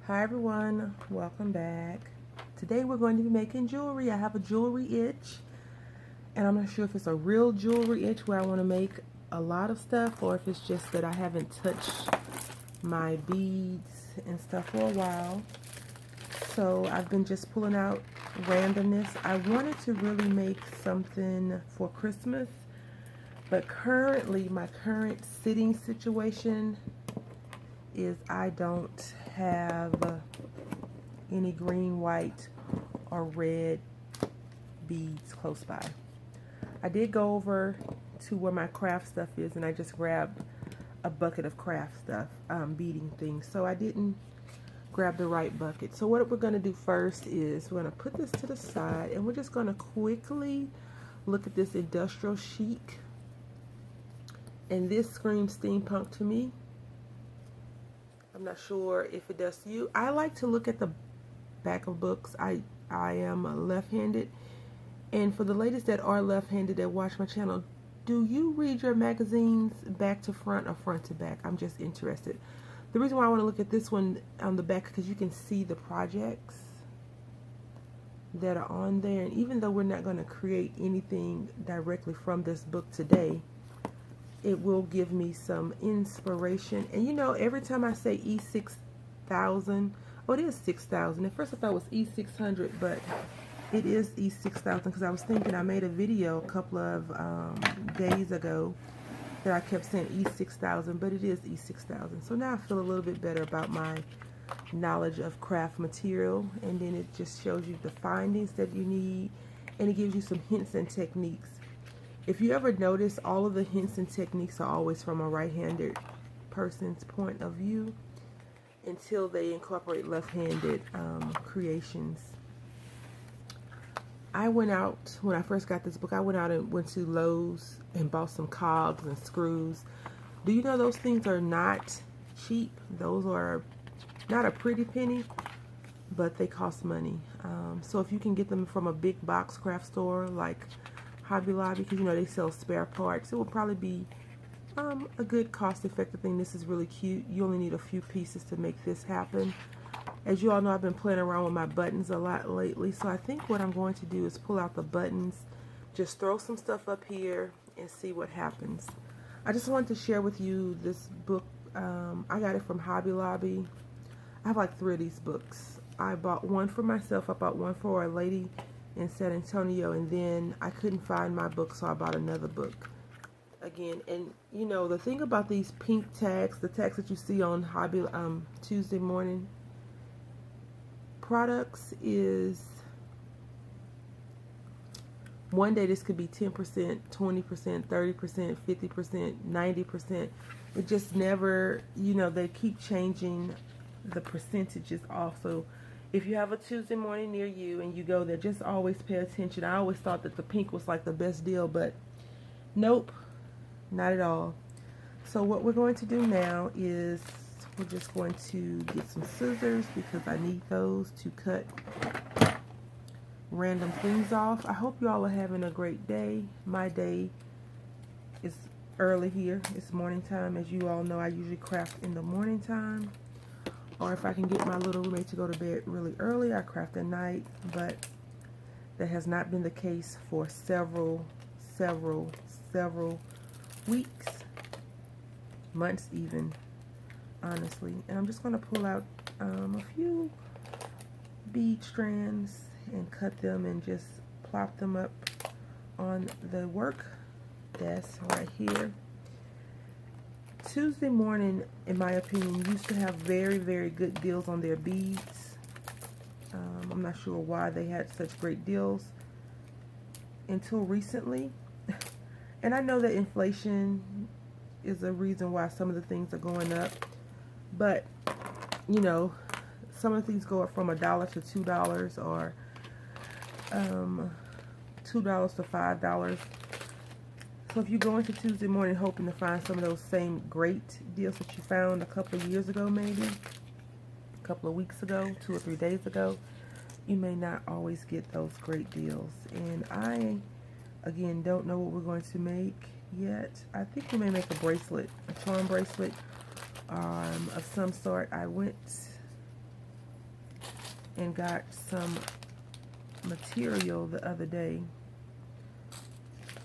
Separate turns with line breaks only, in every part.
Hi everyone, welcome back. Today we're going to be making jewelry. I have a jewelry itch and I'm not sure if it's a real jewelry itch where I want to make a lot of stuff or if it's just that I haven't touched my beads and stuff for a while. So I've been just pulling out randomness. I wanted to really make something for Christmas, but currently my current sitting situation is I don't have any green, white, or red beads close by. I did go over to where my craft stuff is and I just grabbed a bucket of craft stuff, beading things. So I didn't grab the right bucket. So what we're going to do first is we're going to put this to the side and we're just going to quickly look at this industrial chic. And this screams steampunk to me. I'm not sure if it does to you. I like to look at the back of books. I am left-handed, and for the ladies that are left-handed that watch my channel, do you read your magazines back to front or front to back? I'm just interested. The reason why I want to look at this one on the back because you can see the projects that are on there, and even though we're not going to create anything directly from this book today, it will give me some inspiration. And you know, every time I say E6000, oh, it is 6000. At first I thought it was E600, but it is E6000 because I was thinking I made a video a couple of days ago that I kept saying E6000, but it is E6000. So now I feel a little bit better about my knowledge of craft material, and then it just shows you the findings that you need, and it gives you some hints and techniques. If you ever notice, all of the hints and techniques are always from a right-handed person's point of view until they incorporate left-handed creations. I went out, when I first got this book, I went out and went to Lowe's and bought some cogs and screws. Do you know those things are not cheap? Those are not a pretty penny, but they cost money. So if you can get them from a big box craft store like Hobby Lobby, because you know they sell spare parts, it will probably be a good cost-effective thing. This is really cute. You only need a few pieces to make this happen. As you all know, I've been playing around with my buttons a lot lately, so I think what I'm going to do is pull out the buttons, just throw some stuff up here and see what happens. I just wanted to share with you this book. I got it from Hobby Lobby. I have like 3 of these books. I bought one for myself, I bought one for a lady in San Antonio, and then I couldn't find my book, so I bought another book again. And you know, the thing about these pink tags, the tags that you see on Hobby Tuesday morning products, is one day this could be 10%, 20%, 30%, 50%, 90%. It just never, you know, they keep changing the percentages also. If you have a Tuesday morning near you and you go there, just always pay attention. I always thought that the pink was like the best deal, but nope, not at all. So what we're going to do now is we're just going to get some scissors because I need those to cut random things off. I hope you all are having a great day. My day is early here. It's morning time. As you all know, I usually craft in the morning time. Or if I can get my little roommate to go to bed really early, I craft at night. But that has not been the case for several weeks, months even, honestly. And I'm just going to pull out a few bead strands and cut them and just plop them up on the work desk right here. Tuesday morning, in my opinion, used to have very good deals on their beads. I'm not sure why they had such great deals until recently. And I know that inflation is a reason why some of the things are going up, but you know, some of the things go up from $1 to $2 or $2 to $5. So if you go into Tuesday morning hoping to find some of those same great deals that you found a couple of years ago, maybe a couple of weeks ago, 2 or 3 days ago, you may not always get those great deals. And I, again, don't know what we're going to make yet. I think we may make a bracelet, a charm bracelet of some sort. I went and got some material the other day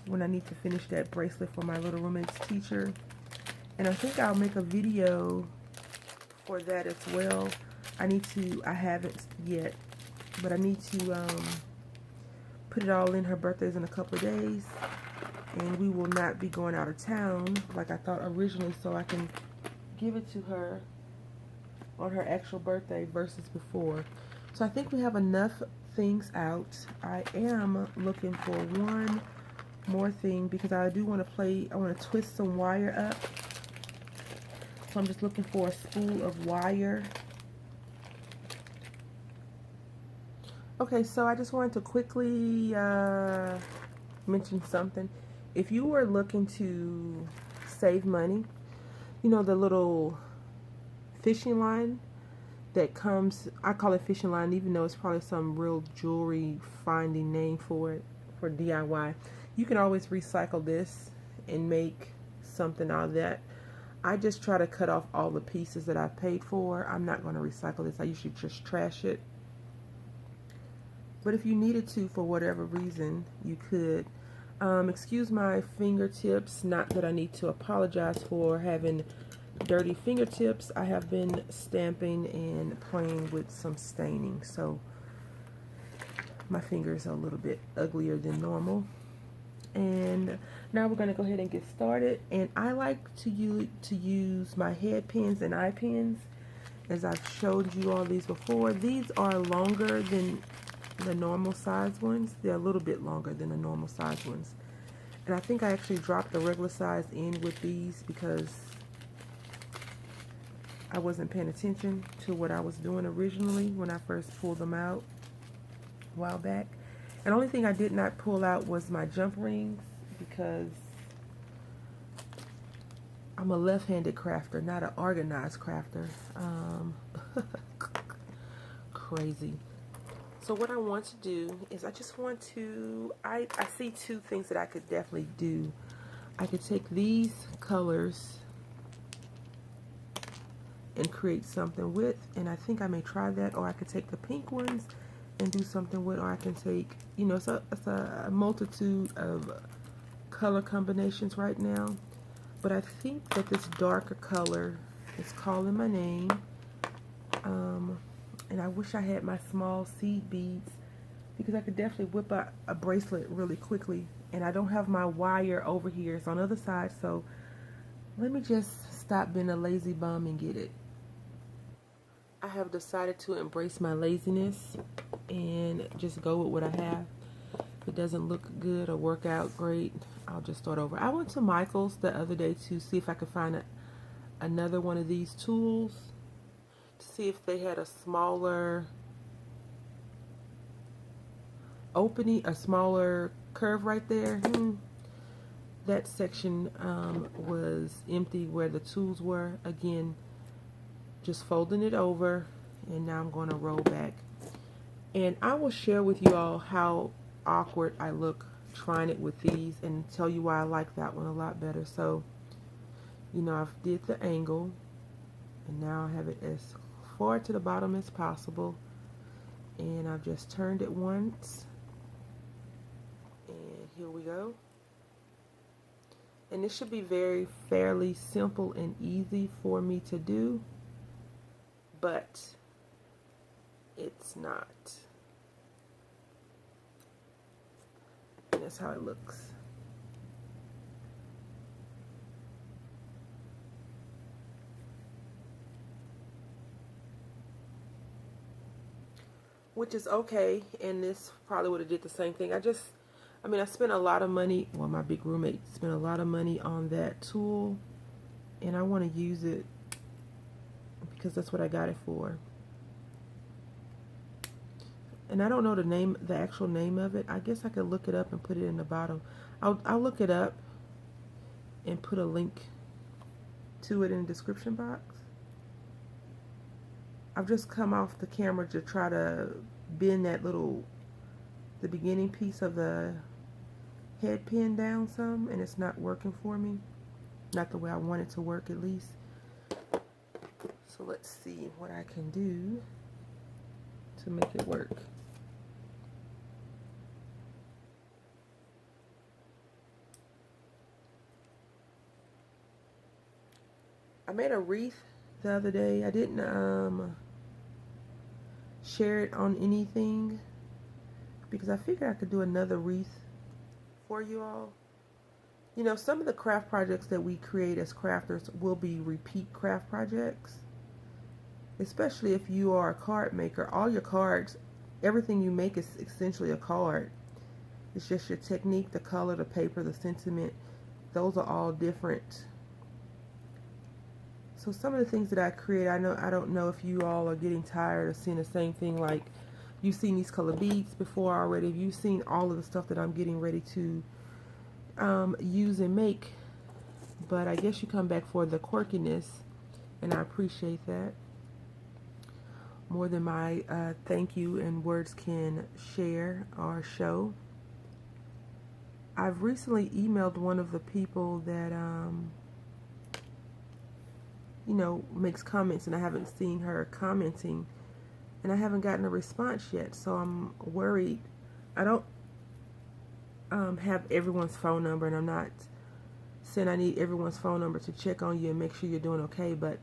when I need to finish that bracelet for my little roommate's teacher. And I think I'll make a video for that as well. I haven't yet, but I need to put it all in. Her birthday's in a couple of days, and we will not be going out of town like I thought originally, so I can give it to her on her actual birthday versus before. So I think we have enough things out. I am looking for one more thing because I do want to I want to twist some wire up. So I'm just looking for a spool of wire. Okay, so I just wanted to quickly mention something. If you were looking to save money, you know the little fishing line that comes, I call it fishing line even though it's probably some real jewelry finding name for it, for DIY. You can always recycle this and make something out of that. I just try to cut off all the pieces that I paid for. I'm not going to recycle this. I usually just trash it. But if you needed to for whatever reason, you could. Excuse my fingertips. Not that I need to apologize for having dirty fingertips. I have been stamping and playing with some staining, so my fingers are a little bit uglier than normal. And now we're going to go ahead and get started. And I like to use my head pins and eye pins, as I've showed you all these before. These are longer than the normal size ones. They're a little bit longer than the normal size ones. And I think I actually dropped the regular size in with these because I wasn't paying attention to what I was doing originally when I first pulled them out a while back. And the only thing I did not pull out was my jump rings because I'm a left-handed crafter, not an organized crafter. Crazy. So what I want to do is I see two things that I could definitely do. I could take these colors and create something with, and I think I may try that, or I could take the pink ones and do something with, or I can take, you know, it's a multitude of color combinations right now, but I think that this darker color is calling my name. And I wish I had my small seed beads because I could definitely whip out a bracelet really quickly, and I don't have my wire over here. It's on the other side, so let me just stop being a lazy bum and get it. I have decided to embrace my laziness and just go with what I have. If it doesn't look good or work out great, I'll just start over. I went to Michael's the other day to see if I could find another one of these tools, to see if they had a smaller opening, a smaller curve right there. That section was empty where the tools were. Again, just folding it over, and now I'm going to roll back. And I will share with you all how awkward I look trying it with these and tell you why I like that one a lot better. So, you know, I've did the angle, and now I have it as far to the bottom as possible, and I've just turned it once, and here we go. And this should be fairly simple and easy for me to do, but it's not. And that's how it looks. Which is okay, and this probably would have did the same thing. I spent a lot of money, well, my big roommate spent a lot of money on that tool, and I want to use it because that's what I got it for. And I don't know the actual name of it. I guess I could look it up and put it in the bottom. I'll look it up and put a link to it in the description box. I've just come off the camera to try to bend the beginning piece of the head pin down some, and it's not working for me. Not the way I want it to work, at least. So let's see what I can do to make it work. I made a wreath the other day. I didn't share it on anything because I figured I could do another wreath for you all. You know, some of the craft projects that we create as crafters will be repeat craft projects. Especially if you are a card maker. All your cards, everything you make is essentially a card. It's just your technique, the color, the paper, the sentiment. Those are all different. So some of the things that I create, I don't know if you all are getting tired of seeing the same thing. Like, you've seen these color beads before already. You've seen all of the stuff that I'm getting ready to use and make. But I guess you come back for the quirkiness, and I appreciate that more than my thank you and words can share or show. I've recently emailed one of the people that you know, makes comments, and I haven't seen her commenting, and I haven't gotten a response yet, so I'm worried. I don't have everyone's phone number, and I'm not saying I need everyone's phone number to check on you and make sure you're doing okay, but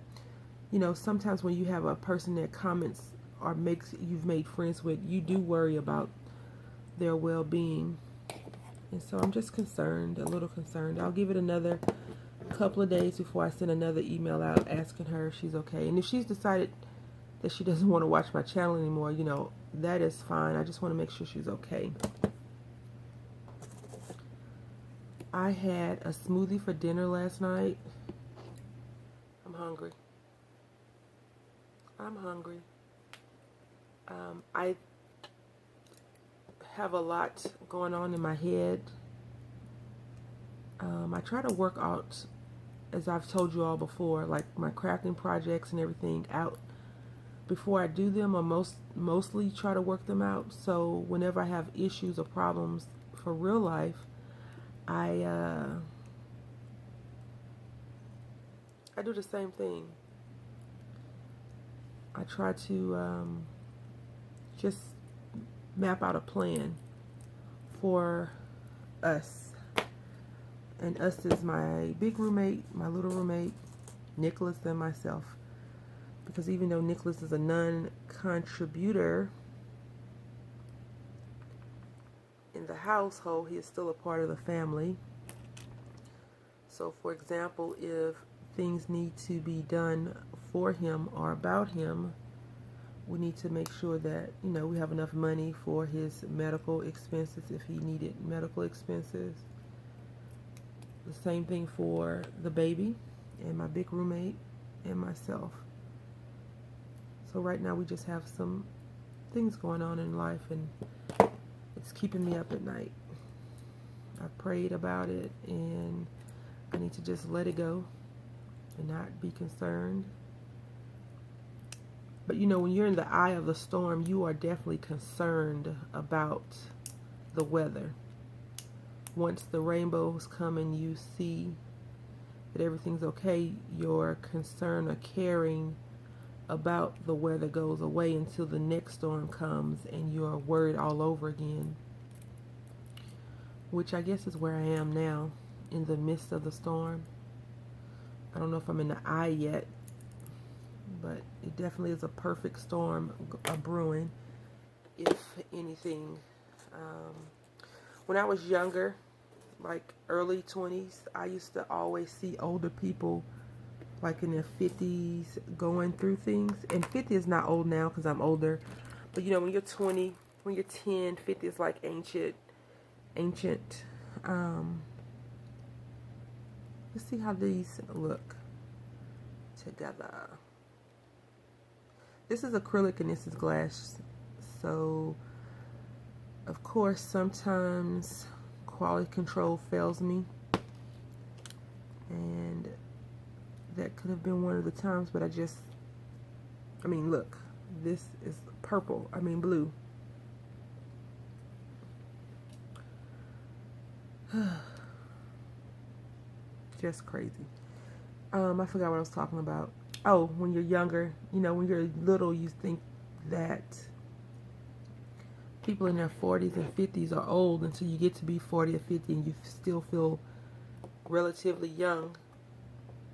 you know, sometimes when you have a person that comments or you've made friends with, you do worry about their well-being, and so I'm just concerned, a little concerned. I'll give it another couple of days before I send another email out asking her if she's okay. And if she's decided that she doesn't want to watch my channel anymore, you know, that is fine. I just want to make sure she's okay. I had a smoothie for dinner last night. I'm hungry. I have a lot going on in my head. I try to work out, as I've told you all before, like my crafting projects and everything out before I do them, or mostly try to work them out. So whenever I have issues or problems for real life, I do the same thing. I try to just map out a plan for us. And us is my big roommate, my little roommate, Nicholas, and myself. Because even though Nicholas is a non-contributor in the household, he is still a part of the family. So, for example, if things need to be done for him or about him, we need to make sure that, you know, we have enough money for his medical expenses if he needed medical expenses. The same thing for the baby and my big roommate and myself. So right now we just have some things going on in life, and it's keeping me up at night. I've prayed about it, and I need to just let it go and not be concerned. But you know, when you're in the eye of the storm, you are definitely concerned about the weather. Once the rainbows come and you see that everything's okay, your concern or caring about the weather goes away until the next storm comes and you're worried all over again. Which I guess is where I am now, in the midst of the storm. I don't know if I'm in the eye yet, but it definitely is a perfect storm brewing, if anything. When I was younger, like early 20s, I used to always see older people like in their 50s going through things. And 50 is not old now because I'm older. But you know, when you're 20, when you're 10, 50 is like ancient. Let's see how these look together. This is acrylic and this is glass. So, of course, sometimes quality control fails me, and that could have been one of the times, but I mean, look, this is blue. Just crazy. I forgot what I was talking about. Oh, when you're younger, you know, when you're little, you think that people in their 40s and 50s are old until you get to be 40 or 50 and you still feel relatively young.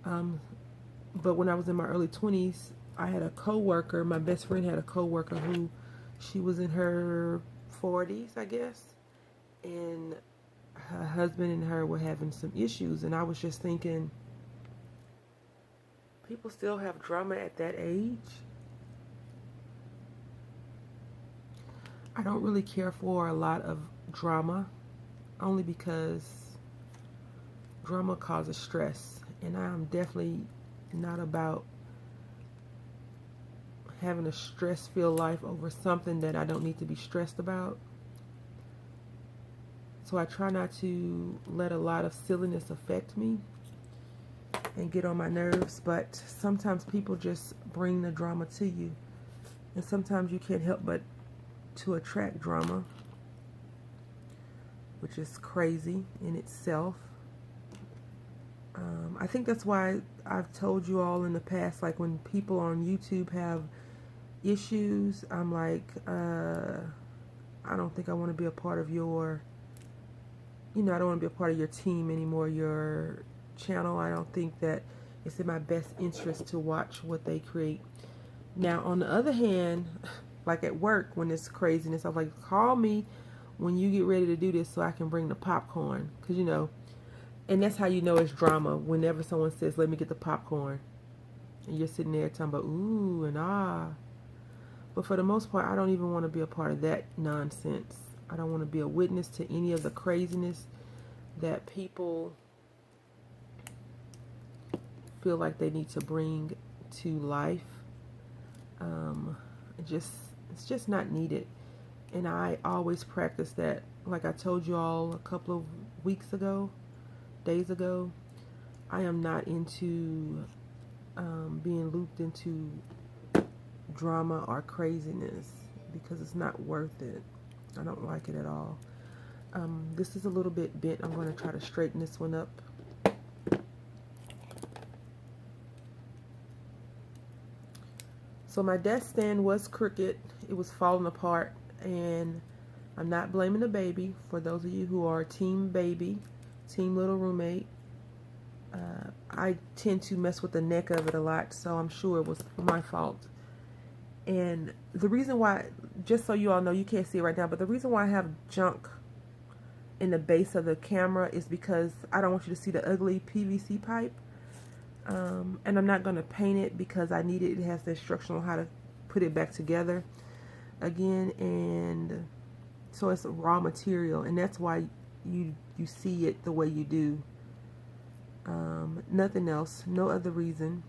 But when I was in my early 20s, I had a co-worker, my best friend had a co-worker who, she was in her 40s, I guess, and her husband and her were having some issues, and I was just thinking, people still have drama at that age? I don't really care for a lot of drama, only because drama causes stress, and I'm definitely not about having a stress-filled life over something that I don't need to be stressed about. So I try not to let a lot of silliness affect me and get on my nerves, but sometimes people just bring the drama to you, and sometimes you can't help but to attract drama, which is crazy in itself. I think that's why I've told you all in the past, like when people on YouTube have issues, I'm like, I don't think I want to be a part of your, I don't want to be a part of your team anymore, your channel. I don't think that it's in my best interest to watch what they create. Now, on the other hand, like at work, when it's craziness, I'm like, call me when you get ready to do this so I can bring the popcorn. Because, and that's how you know it's drama. Whenever someone says, let me get the popcorn, and you're sitting there talking about, ooh and ah. But for the most part, I don't even want to be a part of that nonsense. I don't want to be a witness to any of the craziness that people feel like they need to bring to life. It's just not needed. And I always practice that. Like I told you all a couple of days ago, I am not into being looped into drama or craziness, because it's not worth it. I don't like it at all. This is a little bit bent. I'm going to try to straighten this one up. So my desk stand was crooked. It was falling apart, and I'm not blaming the baby. For those of you who are team baby, team little roommate, I tend to mess with the neck of it a lot, so I'm sure it was my fault. And the reason why, just so you all know, you can't see it right now, but the reason why I have junk in the base of the camera is because I don't want you to see the ugly PVC pipe. And I'm not going to paint it because I need it. It has the instruction on how to put it back together again. And so it's raw material, and that's why you see it the way you do. Nothing else, no other reason.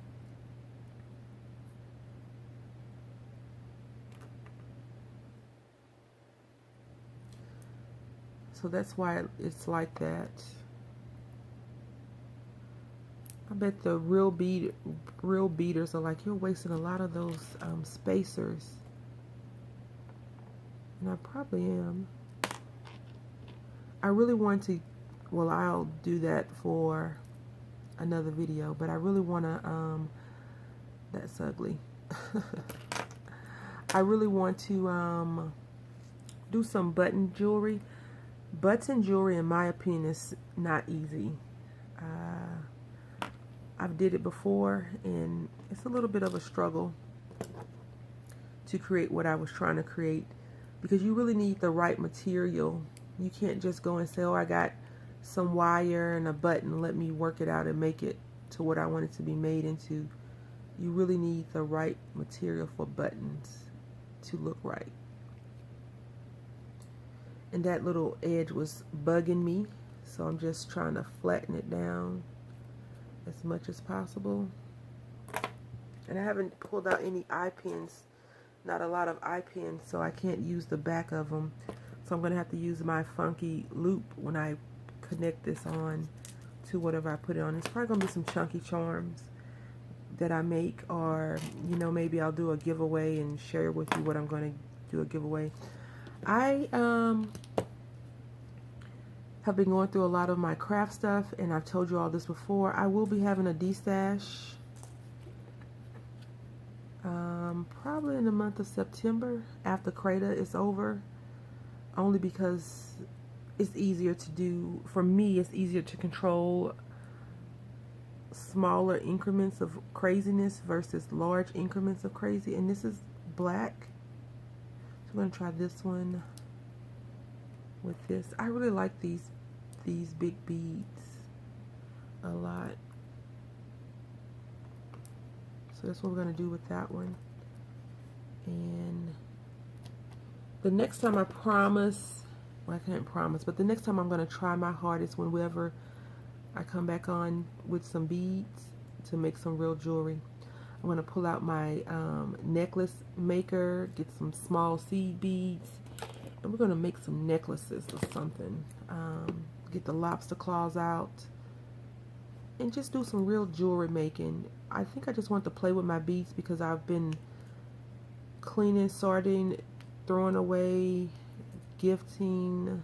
So that's why it's like that. I bet the real beaters are like, you're wasting a lot of those spacers. And I probably am. I really want to, well, I'll do that for another video, but I really want to, that's ugly. I really want to do some button jewelry. Button jewelry, in my opinion, is not easy. I've did it before, and it's a little bit of a struggle to create what I was trying to create, because you really need the right material. You can't just go and say, oh, I got some wire and a button, let me work it out and make it to what I want it to be made into. You really need the right material for buttons to look right. And that little edge was bugging me, so I'm just trying to flatten it down as much as possible. And I haven't pulled out any eye pins, not a lot of eye pins, so I can't use the back of them. So I'm going to have to use my funky loop when I connect this on to whatever I put it on. It's probably going to be some chunky charms that I make, or, maybe I'll do a giveaway and share with you what I'm going to do a giveaway. I have been going through a lot of my craft stuff, and I've told you all this before. I will be having a D-stash probably in the month of September, after Creta is over. only because it's easier to do, for me, it's easier to control smaller increments of craziness versus large increments of crazy. And this is black. So I'm going to try this one with this. I really like these big beads a lot. So that's what we're going to do with that one. And the next time, I promise, well, I can't promise, but the next time I'm going to try my hardest whenever I come back on with some beads to make some real jewelry. I'm going to pull out my necklace maker, get some small seed beads, and we're going to make some necklaces or something. Get the lobster claws out and just do some real jewelry making. I think I just want to play with my beads because I've been cleaning, sorting, throwing away, gifting,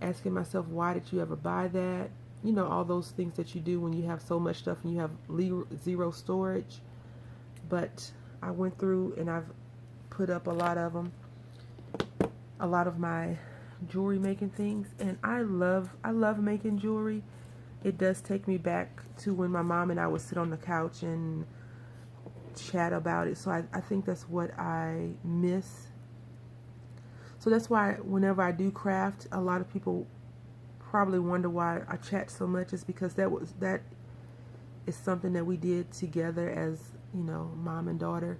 asking myself, why did you ever buy that? You know, all those things that you do when you have so much stuff and you have zero storage. But I went through and I've put up a lot of them, a lot of my jewelry making things, and I love making jewelry. It does take me back to when my mom and I would sit on the couch and chat about it. So I think that's what I miss. So that's why whenever I do craft, a lot of people probably wonder why I chat so much. Is because that is something that we did together as, you know, mom and daughter.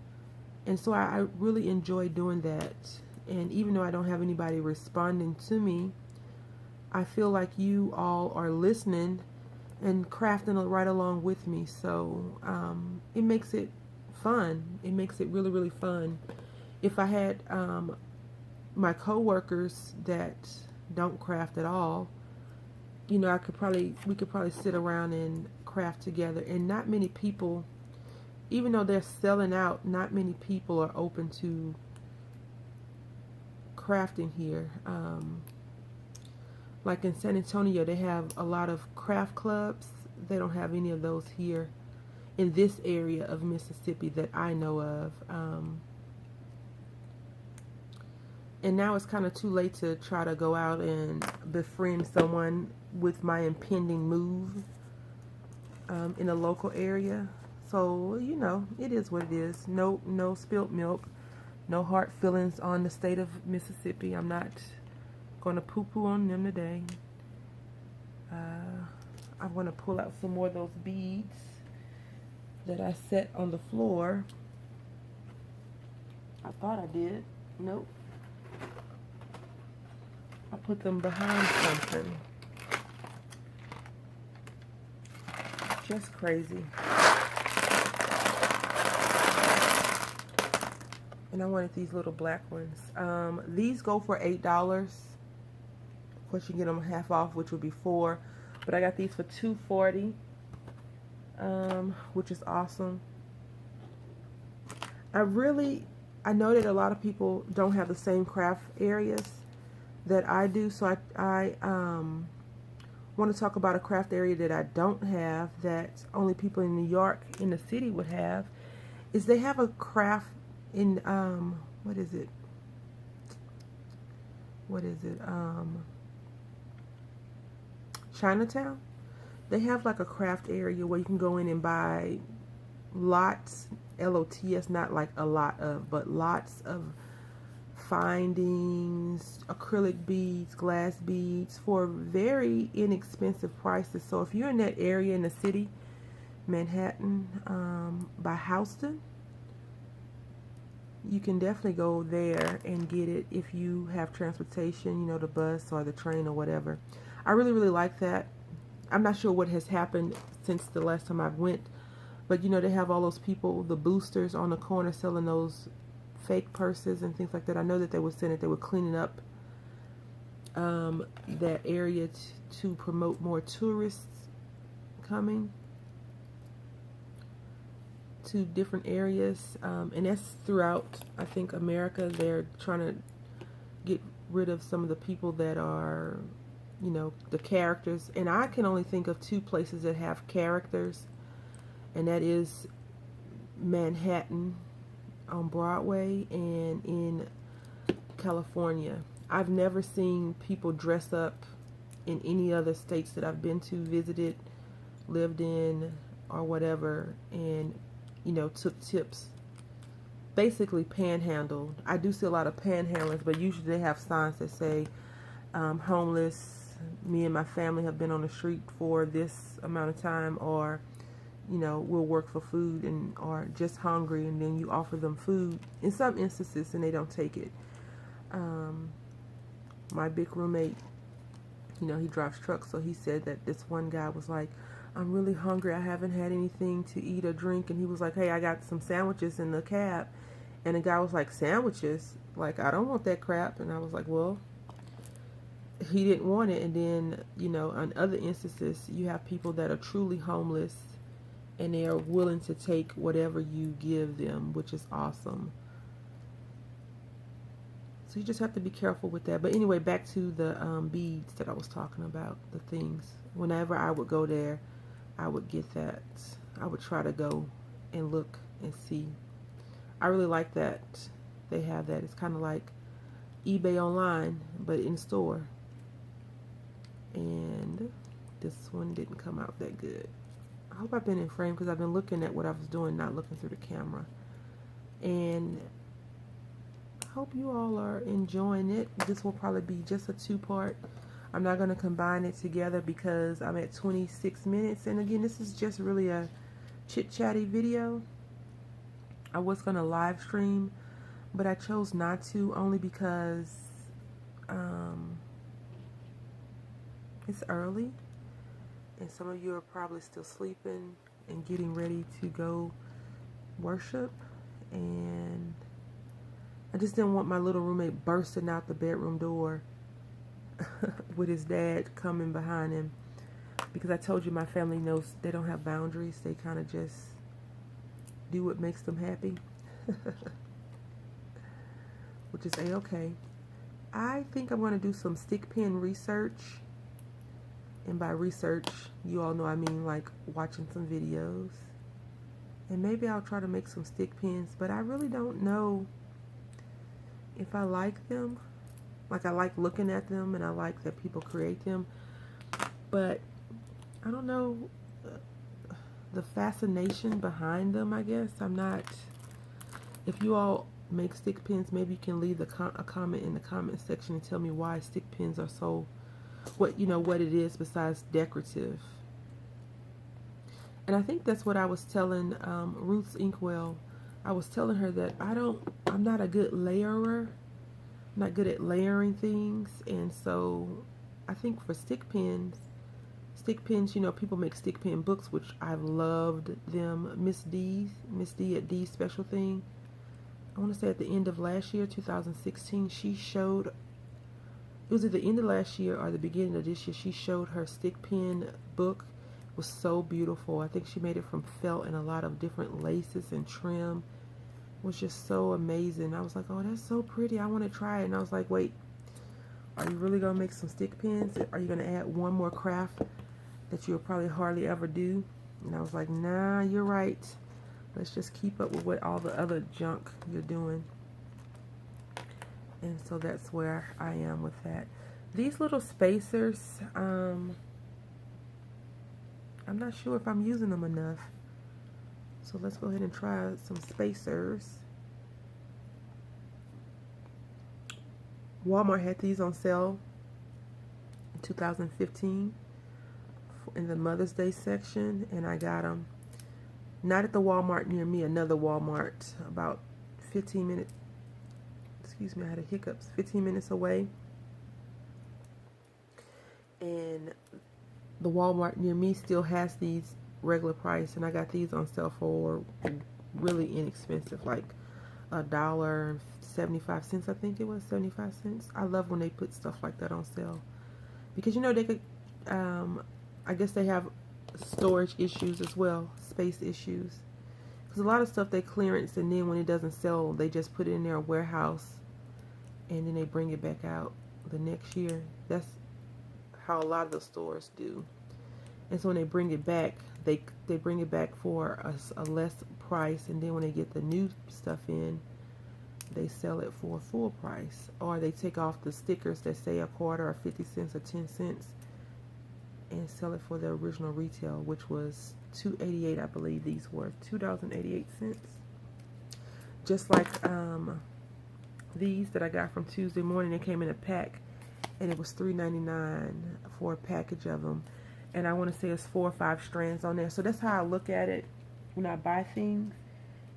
And so I really enjoy doing that. And even though I don't have anybody responding to me, I feel like you all are listening and crafting right along with me. So it makes it fun. It makes it really, really fun. If I had my co-workers that don't craft at all, you know, we could probably sit around and craft together. And not many people, even though they're selling out, not many people are open to crafting here. Like in San Antonio, they have a lot of craft clubs. They don't have any of those here in this area of Mississippi that I know of. And now it's kind of too late to try to go out and befriend someone with my impending move in a local area. So, you know, it is what it is. No spilt milk. No hard feelings on the state of Mississippi. I'm not going to poo-poo on them today. I'm going to pull out some more of those beads that I set on the floor. I thought I did. Nope. I put them behind something. Just crazy. And I wanted these little black ones. These go for $8. Of course, you get them half off, which would be $4. But I got these for $2.40, which is awesome. I know that a lot of people don't have the same craft areas that I do, so I want to talk about a craft area that I don't have, that only people in New York, in the city, would have. Is they have a craft in what is it? Chinatown. They have like a craft area where you can go in and buy lots, LOTS, not like a lot of, but lots of findings, acrylic beads, glass beads for very inexpensive prices. So if you're in that area in the city, Manhattan, by Houston, you can definitely go there and get it if you have transportation, you know, the bus or the train or whatever. I really, really like that. I'm not sure what has happened since the last time I went, but you know, they have all those people, the boosters on the corner selling those fake purses and things like that. I know that they were saying that they were cleaning up that area to promote more tourists coming to different areas, and that's throughout, I think, America. They're trying to get rid of some of the people that are, you know, the characters. And I can only think of 2 places that have characters, and that is Manhattan on Broadway and in California. I've never seen people dress up in any other states that I've been to, visited, lived in, or whatever, and, you know, took tips. Basically panhandled. I do see a lot of panhandlers, but usually they have signs that say, homeless, me and my family have been on the street for this amount of time, or, you know, we'll work for food, and or just hungry, and then you offer them food in some instances and they don't take it. My big roommate, you know, he drives trucks, so he said that this one guy was like, I'm really hungry, I haven't had anything to eat or drink, and he was like, hey, I got some sandwiches in the cab, and the guy was like, sandwiches? Like, I don't want that crap. And I was like, well, he didn't want it. And then, you know, on other instances, you have people that are truly homeless and they are willing to take whatever you give them, which is awesome. So you just have to be careful with that. But anyway, back to the beads that I was talking about, the things. Whenever I would go there, I would get that. I would try to go and look and see. I really like that they have that. It's kind of like eBay online, but in store. And this one didn't come out that good. I hope I've been in frame because I've been looking at what I was doing, not looking through the camera. And I hope you all are enjoying it. This will probably be just a two-part. I'm not going to combine it together because I'm at 26 minutes. And again, this is just really a chit-chatty video. I was going to live stream, but I chose not to, only because it's early and some of you are probably still sleeping and getting ready to go worship, and I just didn't want my little roommate bursting out the bedroom door with his dad coming behind him, because I told you my family knows they don't have boundaries. They kind of just do what makes them happy, which is a-okay. I think I'm going to do some stick pin research, and by research, you all know I mean like watching some videos, and maybe I'll try to make some stick pins, but I really don't know if I like them. Like, I like looking at them and I like that people create them, but I don't know the fascination behind them, I guess. I'm not, if you all make stick pins, maybe you can leave a comment in the comment section and tell me why stick pins are so, what it is besides decorative. And I think that's what I was telling Ruth's Inkwell. I was telling her that I'm not a good layerer. I'm not good at layering things, and so I think for stick pins, you know, people make stick pin books, which I've loved them. Miss D at D's Special Thing, I want to say at the end of last year, 2016, she showed, it was at the end of last year or the beginning of this year, she showed her stick pin book. It was so beautiful. I think she made it from felt and a lot of different laces and trim. It was just so amazing. I was like, oh, that's so pretty. I want to try it. And I was like, wait, are you really going to make some stick pins? Are you going to add one more craft that you'll probably hardly ever do? And I was like, nah, you're right. Let's just keep up with what all the other junk you're doing. And so that's where I am with that. These little spacers, I'm not sure if I'm using them enough. So let's go ahead and try some spacers. Walmart had these on sale in 2015 in the Mother's Day section, and I got them not at the Walmart near me, another Walmart about 15 minutes, excuse me, I had a hiccups, 15 minutes away. And the Walmart near me still has these regular price, and I got these on sale for really inexpensive, like $1.75, I think it was 75 cents. I love when they put stuff like that on sale, because you know they could I guess they have storage issues as well, space issues, because a lot of stuff they clearance, and then when it doesn't sell, they just put it in their warehouse and then they bring it back out the next year. That's how a lot of the stores do. And so when they bring it back, they bring it back for a less price, and then when they get the new stuff in, they sell it for full price, or they take off the stickers that say a quarter or 50 cents or 10 cents and sell it for the original retail, which was $2.88. I believe these were $2.88. Just like these that I got from Tuesday morning. They came in a pack and it was $3.99 for a package of them, and I want to say it's 4 or 5 strands on there. So that's how I look at it when I buy things.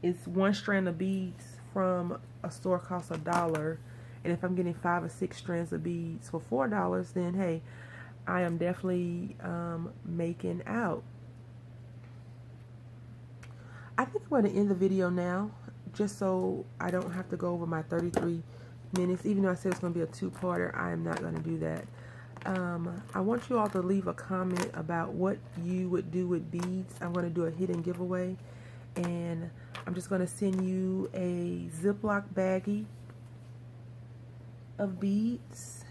It's one strand of beads from a store costs $1, and if I'm getting 5 or 6 strands of beads for $4, then hey, I am definitely making out. I think I'm going to end the video now, just so I don't have to go over my 33 minutes. Even though I said it's going to be a 2-parter, I am not going to do that. I want you all to leave a comment about what you would do with beads. I'm going to do a hidden giveaway, and I'm just going to send you a Ziploc baggie of beads,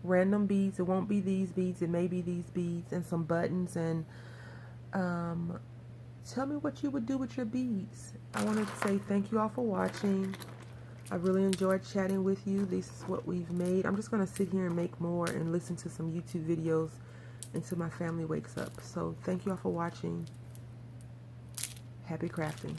random beads. It won't be these beads, it may be these beads, and some buttons. And tell me what you would do with your beads. I want to say thank you all for watching. I really enjoyed chatting with you. This is what we've made. I'm just going to sit here and make more and listen to some YouTube videos until my family wakes up. So thank you all for watching. Happy crafting.